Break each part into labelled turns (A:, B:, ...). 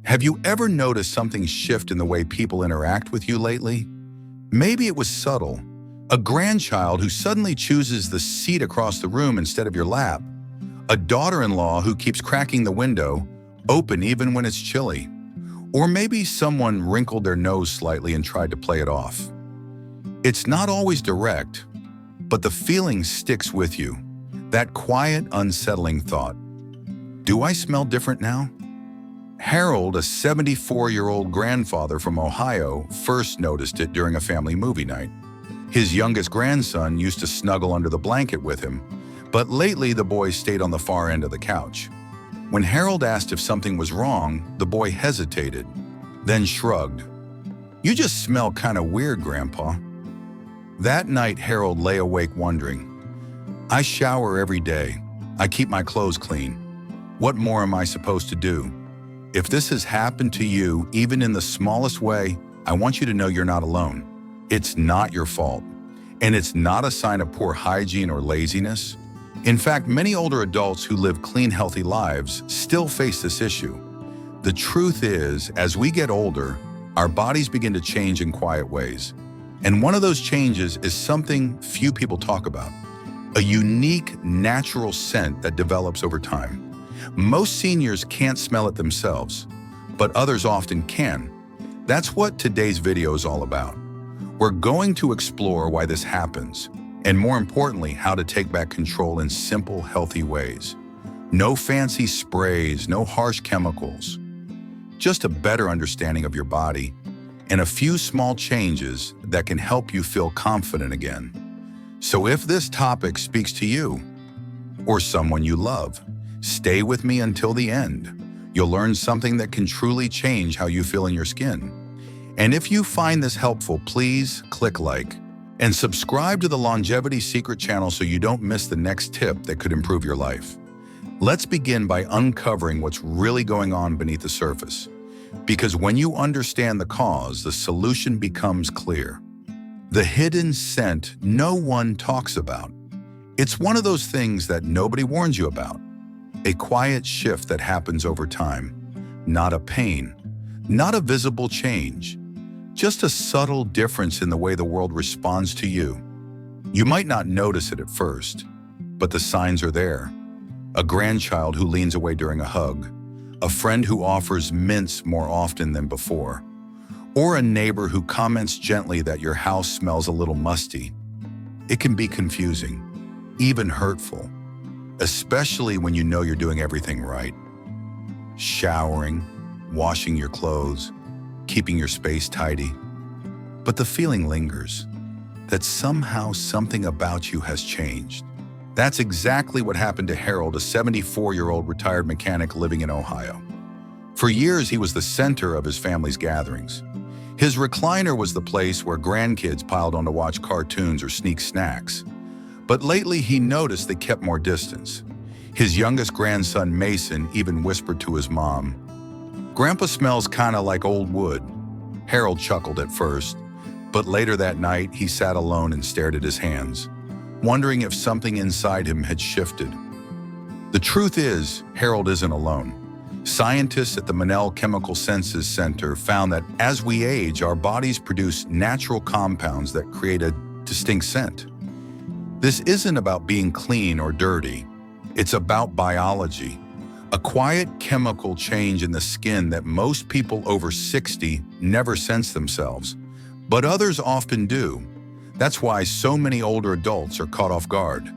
A: Have you ever noticed something shift in the way people interact with you lately? Maybe it was subtle. A grandchild who suddenly chooses the seat across the room instead of your lap. A daughter-in-law who keeps cracking the window open even when it's chilly. Or maybe someone wrinkled their nose slightly and tried to play it off. It's not always direct, but the feeling sticks with you. That quiet, unsettling thought. Do I smell different now? Harold, a 74-year-old grandfather from Ohio, first noticed it during a family movie night. His youngest grandson used to snuggle under the blanket with him, but lately the boy stayed on the far end of the couch. When Harold asked if something was wrong, the boy hesitated, then shrugged. "You just smell kind of weird, Grandpa." That night, Harold lay awake wondering, "I shower every day. I keep my clothes clean. What more am I supposed to do?" If this has happened to you, even in the smallest way, I want you to know you're not alone. It's not your fault, and it's not a sign of poor hygiene or laziness. In fact, many older adults who live clean, healthy lives still face this issue. The truth is, as we get older, our bodies begin to change in quiet ways. And one of those changes is something few people talk about, a unique, natural scent that develops over time. Most seniors can't smell it themselves, but others often can. That's what today's video is all about. We're going to explore why this happens, and more importantly, how to take back control in simple, healthy ways. No fancy sprays, no harsh chemicals, just a better understanding of your body and a few small changes that can help you feel confident again. So if this topic speaks to you or someone you love, stay with me until the end. You'll learn something that can truly change how you feel in your skin. And if you find this helpful, please click like and subscribe to the Longevity Secret channel so you don't miss the next tip that could improve your life. Let's begin by uncovering what's really going on beneath the surface. Because when you understand the cause, the solution becomes clear. The hidden scent no one talks about. It's one of those things that nobody warns you about. A quiet shift that happens over time. Not a pain, not a visible change, just a subtle difference in the way the world responds to you. You might not notice it at first, but the signs are there. A grandchild who leans away during a hug, a friend who offers mints more often than before, or a neighbor who comments gently that your house smells a little musty. It can be confusing, even hurtful, especially when you know you're doing everything right. Showering, washing your clothes, keeping your space tidy. But the feeling lingers, that somehow something about you has changed. That's exactly what happened to Harold, a 74-year-old retired mechanic living in Ohio. For years, he was the center of his family's gatherings. His recliner was the place where grandkids piled on to watch cartoons or sneak snacks. But lately, he noticed they kept more distance. His youngest grandson, Mason, even whispered to his mom, "Grandpa smells kind of like old wood." Harold chuckled at first, but later that night, he sat alone and stared at his hands, wondering if something inside him had shifted. The truth is, Harold isn't alone. Scientists at the Manel Chemical Senses Center found that as we age, our bodies produce natural compounds that create a distinct scent. This isn't about being clean or dirty. It's about biology, a quiet chemical change in the skin that most people over 60 never sense themselves, but others often do. That's why so many older adults are caught off guard.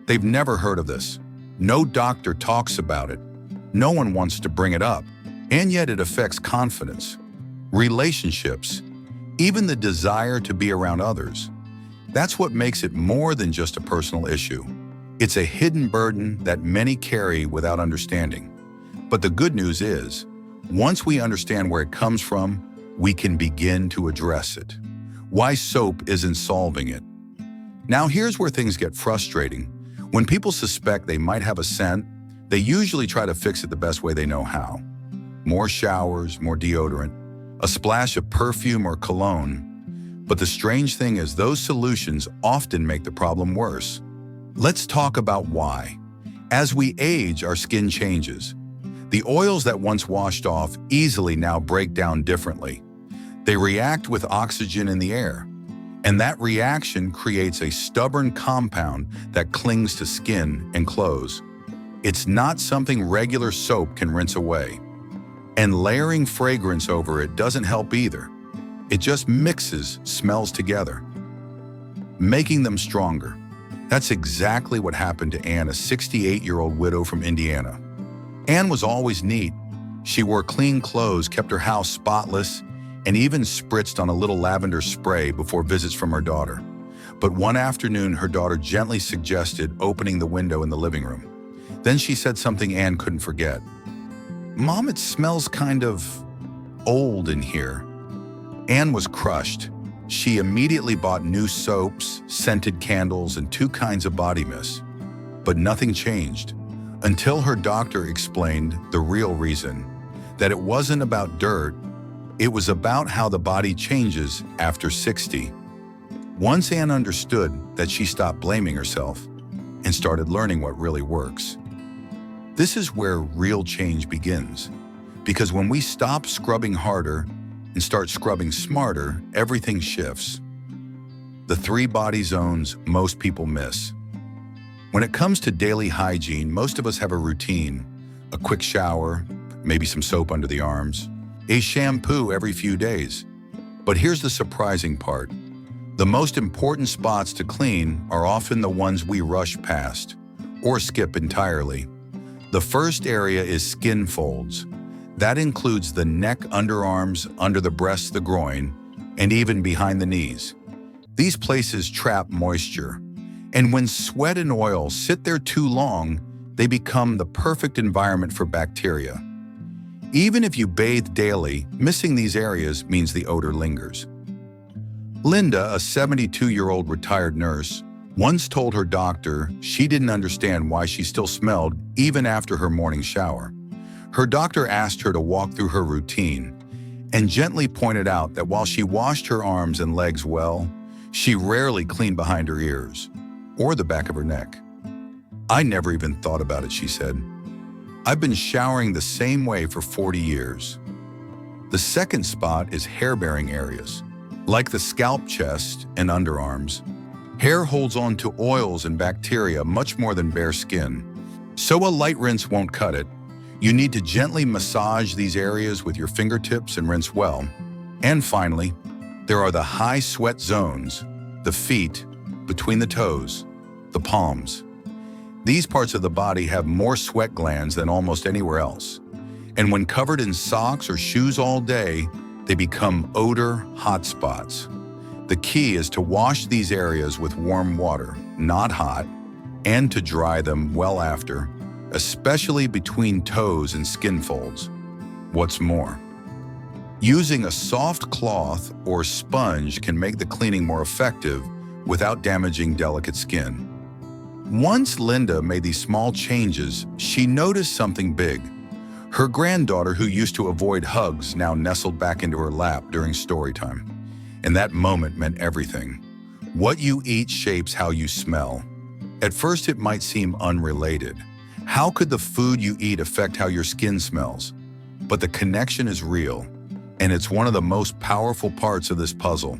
A: They've never heard of this. No doctor talks about it. No one wants to bring it up, and yet it affects confidence, relationships, even the desire to be around others. That's what makes it more than just a personal issue. It's a hidden burden that many carry without understanding. But the good news is, once we understand where it comes from, we can begin to address it. Why soap isn't solving it. Now here's where things get frustrating. When people suspect they might have a scent, they usually try to fix it the best way they know how. More showers, more deodorant, a splash of perfume or cologne. But the strange thing is those solutions often make the problem worse. Let's talk about why. As we age, our skin changes. The oils that once washed off easily now break down differently. They react with oxygen in the air, and that reaction creates a stubborn compound that clings to skin and clothes. It's not something regular soap can rinse away. And layering fragrance over it doesn't help either. It just mixes smells together, making them stronger. That's exactly what happened to Anne, a 68-year-old widow from Indiana. Anne was always neat. She wore clean clothes, kept her house spotless, and even spritzed on a little lavender spray before visits from her daughter. But one afternoon, her daughter gently suggested opening the window in the living room. Then she said something Anne couldn't forget. "Mom, it smells kind of old in here." Anne was crushed. She immediately bought new soaps, scented candles, and 2 kinds of body mist. But nothing changed until her doctor explained the real reason, that it wasn't about dirt, it was about how the body changes after 60. Once Anne understood that, she stopped blaming herself and started learning what really works. This is where real change begins, because when we stop scrubbing harder and start scrubbing smarter, everything shifts. The 3 body zones most people miss. When it comes to daily hygiene, most of us have a routine: a quick shower, maybe some soap under the arms, a shampoo every few days. But here's the surprising part. The most important spots to clean are often the ones we rush past or skip entirely. The first area is skin folds. That includes the neck, underarms, under the breasts, the groin, and even behind the knees. These places trap moisture, and when sweat and oil sit there too long, they become the perfect environment for bacteria. Even if you bathe daily, missing these areas means the odor lingers. Linda, a 72-year-old retired nurse, once told her doctor she didn't understand why she still smelled even after her morning shower. Her doctor asked her to walk through her routine and gently pointed out that while she washed her arms and legs well, she rarely cleaned behind her ears or the back of her neck. "I never even thought about it," she said. "I've been showering the same way for 40 years." The second spot is hair-bearing areas. Like the scalp, chest, and underarms, hair holds on to oils and bacteria much more than bare skin. So a light rinse won't cut it. You need to gently massage these areas with your fingertips and rinse well. And finally, there are the high sweat zones, the feet, between the toes, the palms. These parts of the body have more sweat glands than almost anywhere else. And when covered in socks or shoes all day, they become odor hotspots. The key is to wash these areas with warm water, not hot, and to dry them well after, especially between toes and skin folds. What's more, using a soft cloth or sponge can make the cleaning more effective without damaging delicate skin. Once Linda made these small changes, she noticed something big. Her granddaughter, who used to avoid hugs, now nestled back into her lap during story time. And that moment meant everything. What you eat shapes how you smell. At first, it might seem unrelated. How could the food you eat affect how your skin smells? But the connection is real, and it's one of the most powerful parts of this puzzle.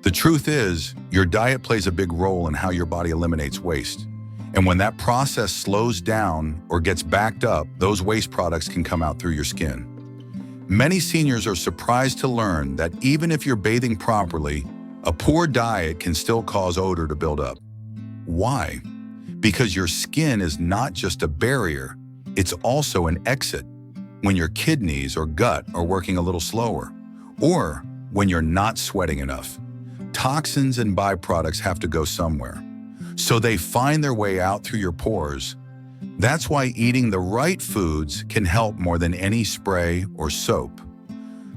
A: The truth is, your diet plays a big role in how your body eliminates waste. And when that process slows down or gets backed up, those waste products can come out through your skin. Many seniors are surprised to learn that even if you're bathing properly, a poor diet can still cause odor to build up. Why? Because your skin is not just a barrier, it's also an exit. When your kidneys or gut are working a little slower, or when you're not sweating enough, toxins and byproducts have to go somewhere. So they find their way out through your pores. That's why eating the right foods can help more than any spray or soap.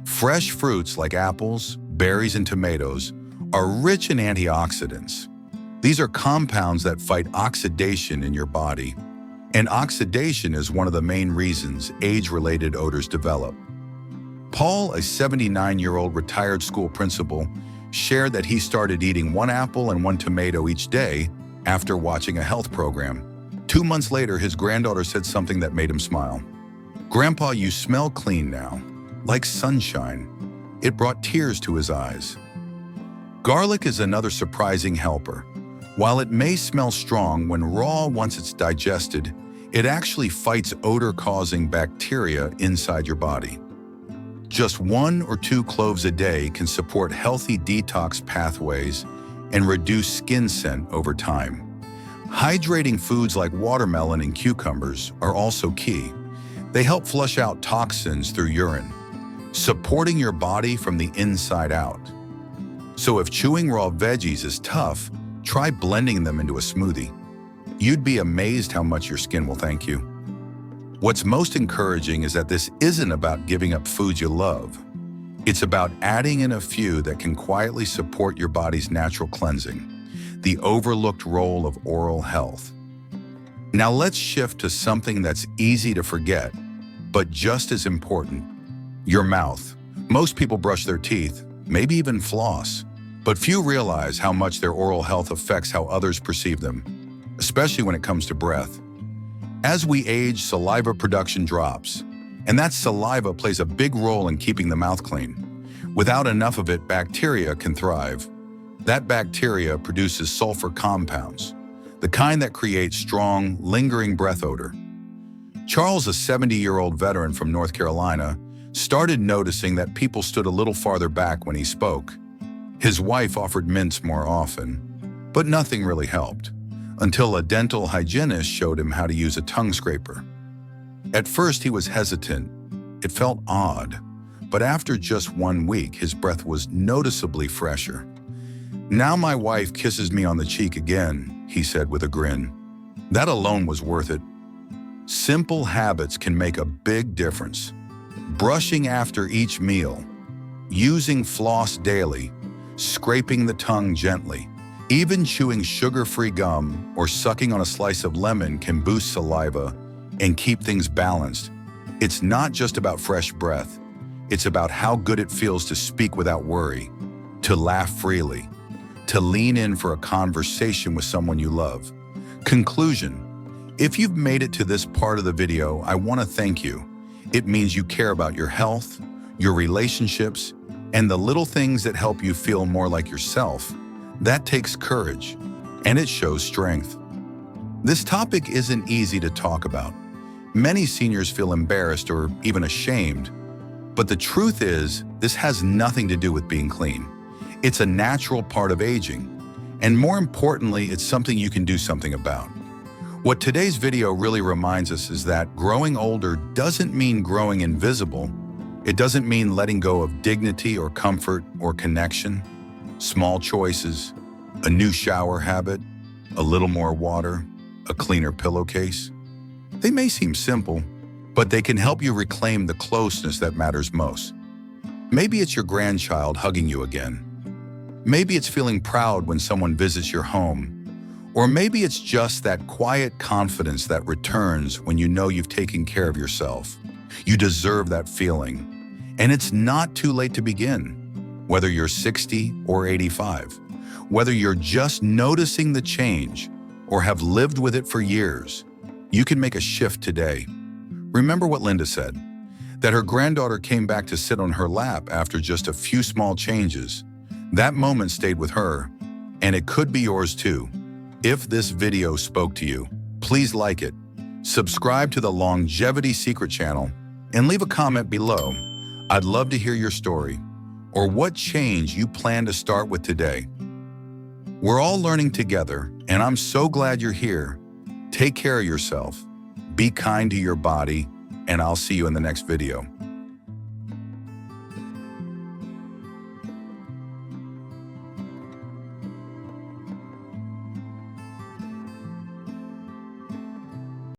A: Fresh fruits like apples, berries, and tomatoes are rich in antioxidants. These are compounds that fight oxidation in your body. And oxidation is one of the main reasons age-related odors develop. Paul, a 79-year-old retired school principal, shared that he started eating 1 apple and 1 tomato each day after watching a health program. 2 months later, his granddaughter said something that made him smile. "Grandpa, you smell clean now, like sunshine." It brought tears to his eyes. Garlic is another surprising helper. While it may smell strong when raw once it's digested, it actually fights odor-causing bacteria inside your body. Just 1 or 2 cloves a day can support healthy detox pathways and reduce skin scent over time. Hydrating foods like watermelon and cucumbers are also key. They help flush out toxins through urine, supporting your body from the inside out. So if chewing raw veggies is tough, try blending them into a smoothie. You'd be amazed how much your skin will thank you. What's most encouraging is that this isn't about giving up foods you love. It's about adding in a few that can quietly support your body's natural cleansing, the overlooked role of oral health. Now let's shift to something that's easy to forget, but just as important: your mouth. Most people brush their teeth, maybe even floss, but few realize how much their oral health affects how others perceive them, especially when it comes to breath. As we age, saliva production drops, and that saliva plays a big role in keeping the mouth clean. Without enough of it, bacteria can thrive. That bacteria produces sulfur compounds, the kind that creates strong, lingering breath odor. Charles, a 70-year-old veteran from North Carolina, started noticing that people stood a little farther back when he spoke. His wife offered mints more often, but nothing really helped, until a dental hygienist showed him how to use a tongue scraper. At first, he was hesitant. It felt odd, but after just 1 week, his breath was noticeably fresher. "Now my wife kisses me on the cheek again," he said with a grin. That alone was worth it. Simple habits can make a big difference. Brushing after each meal, using floss daily, scraping the tongue gently, even chewing sugar-free gum or sucking on a slice of lemon can boost saliva and keep things balanced. It's not just about fresh breath. It's about how good it feels to speak without worry, to laugh freely, to lean in for a conversation with someone you love. Conclusion: if you've made it to this part of the video, I want to thank you. It means you care about your health, your relationships, and the little things that help you feel more like yourself. That takes courage, and it shows strength. This topic isn't easy to talk about. Many seniors feel embarrassed or even ashamed, but the truth is, this has nothing to do with being clean. It's a natural part of aging, and more importantly, it's something you can do something about. What today's video really reminds us is that growing older doesn't mean growing invisible. It doesn't mean letting go of dignity or comfort or connection. Small choices, a new shower habit, a little more water, a cleaner pillowcase. They may seem simple, but they can help you reclaim the closeness that matters most. Maybe it's your grandchild hugging you again. Maybe it's feeling proud when someone visits your home. Or maybe it's just that quiet confidence that returns when you know you've taken care of yourself. You deserve that feeling. And it's not too late to begin. Whether you're 60 or 85, whether you're just noticing the change or have lived with it for years, you can make a shift today. Remember what Linda said, that her granddaughter came back to sit on her lap after just a few small changes. That moment stayed with her, and it could be yours too. If this video spoke to you, please like it, subscribe to the Longevity Secret channel, and leave a comment below. I'd love to hear your story, or what change you plan to start with today. We're all learning together, and I'm so glad you're here. Take care of yourself, be kind to your body, and I'll see you in the next video.